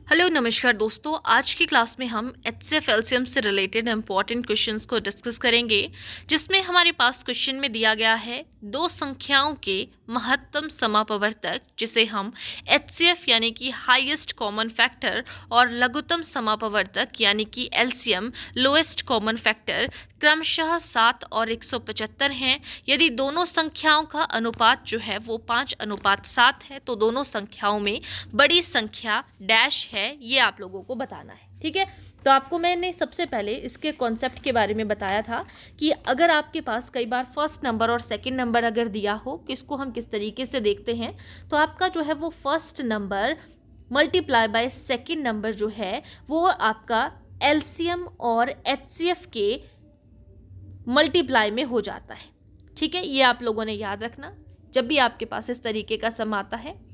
Hello नमस्कार दोस्तों, आज की क्लास में हम एचसीएफ एलसीएम से रिलेटेड इंपॉर्टेंट क्वेश्चंस को डिस्कस करेंगे, जिसमें हमारे पास क्वेश्चन में दिया गया है दो संख्याओं के महत्तम समापवर्तक, जिसे हम एचसीएफ यानी कि हाईएस्ट कॉमन फैक्टर और लघुत्तम समापवर्तक यानी कि एलसीएम लोएस्ट कॉमन फैक्टर क्रमशः 7 और 175 हैं। यदि दोनों संख्याओं का अनुपात जो है वो 5:7 है, तो दोनों संख्याओं में बड़ी संख्या डैश है, ये आप लोगों को बताना है। ठीक है, तो आपको मैंने सबसे पहले इसके कॉन्सेप्ट के बारे में बताया था कि अगर आपके पास कई बार फर्स्ट नंबर और सेकंड नंबर अगर दिया हो कि इसको हम किस तरीके से देखते हैं, तो आपका जो है वो first number multiply by second number जो है वो आपका एलसीएम और एचसीएफ के मल्टीप्लाई में हो जाता है। ठीक है, ये आप लोगों ने याद रखना जब भी आपके पास इस तरीके का सम आता है।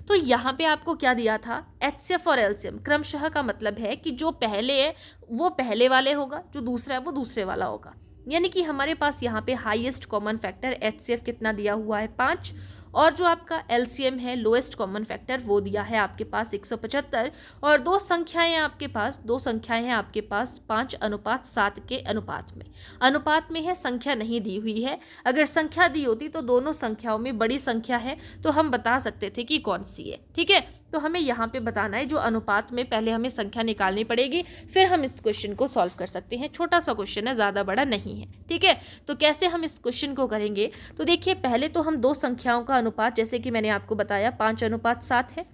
तो यहाँ पे आपको क्या दिया था, एचसीएफ और एलसीएम क्रमशः का मतलब है कि जो पहले है वो पहले वाले होगा, जो दूसरा है वो दूसरे वाला होगा। यानी कि हमारे पास यहाँ पे हाईएस्ट कॉमन फैक्टर एचसीएफ कितना दिया हुआ है 5, और जो आपका एलसीएम है लोएस्ट कॉमन फैक्टर वो दिया है आपके पास 175, और दो संख्याएं हैं आपके पास 5:7 के अनुपात में है, संख्या नहीं दी हुई है। अगर संख्या दी होती तो दोनों संख्याओं में बड़ी संख्या है तो हम बता सकते थे कि कौन सी है। ठीक है, तो हमें यहाँ पे बताना है जो अनुपात में, पहले हमें संख्या निकालनी पड़ेगी, फिर हम इस क्वेश्चन को सॉल्व कर सकते हैं। छोटा सा क्वेश्चन है, ज़्यादा बड़ा नहीं है। ठीक है, तो कैसे हम इस क्वेश्चन को करेंगे, तो देखिए पहले तो हम दो संख्याओं का अनुपात, जैसे कि मैंने आपको बताया 5:7 है,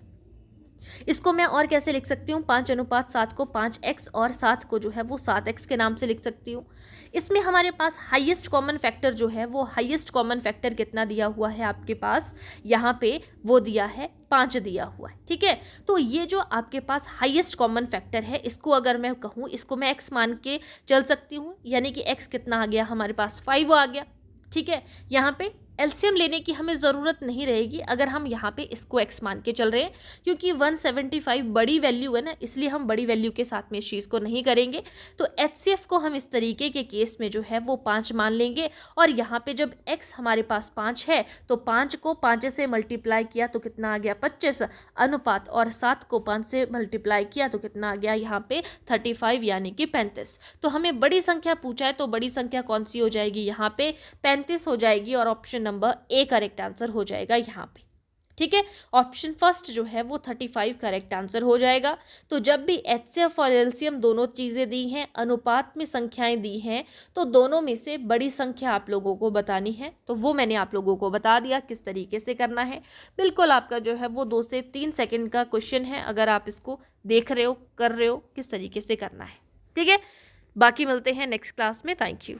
इसको मैं और कैसे लिख सकती हूँ, 5:7 को 5x और 7 को जो है वो 7x के नाम से लिख सकती हूँ। इसमें हमारे पास हाईएस्ट कॉमन फैक्टर जो है वो हाईएस्ट कॉमन फैक्टर कितना दिया हुआ है आपके पास, यहाँ पे वो दिया है 5 दिया हुआ है। ठीक है, तो ये जो आपके पास हाईएस्ट कॉमन फैक्टर है, इसको अगर मैं कहूँ, इसको मैं x मान के चल सकती हूँ, यानी कि x कितना आ गया हमारे पास 5 आ गया। ठीक है, यहाँ पे एलसीएम लेने की हमें ज़रूरत नहीं रहेगी अगर हम यहाँ पे इसको x मान के चल रहे हैं, क्योंकि 175 बड़ी वैल्यू है ना, इसलिए हम बड़ी वैल्यू के साथ में इस चीज़ को नहीं करेंगे। तो एचसीएफ को हम इस तरीके के केस में जो है वो 5 मान लेंगे, और यहाँ पे जब x हमारे पास 5 है तो 5 को 5 से मल्टीप्लाई किया तो कितना आ गया 25 अनुपात, और 7 को 5 से मल्टीप्लाई किया तो कितना आ गया यहाँ पे 35 यानी कि 35। तो हमें बड़ी संख्या पूछा है, तो बड़ी संख्या कौन सी हो जाएगी, यहाँ पे 35 हो जाएगी, और option number A correct answer हो जाएगा यहाँ पे। ठीक है, ऑप्शन फर्स्ट जो है वो 35 करेक्ट आंसर हो जाएगा। तो जब भी एचसीएफ और एलसीएम दोनों चीज़ें दी हैं, अनुपात में संख्याएं दी हैं, तो दोनों में से बड़ी संख्या आप लोगों को बतानी है। तो वो मैंने आप लोगों को बता दिया किस तरीके से करना है। बिल्कुल आपका जो है वो 2 से 3 सेकंड का क्वेश्चन है, अगर आप इसको देख रहे हो, कर रहे हो किस तरीके से करना है। ठीक है, बाकी मिलते हैं नेक्स्ट क्लास में। Thank you.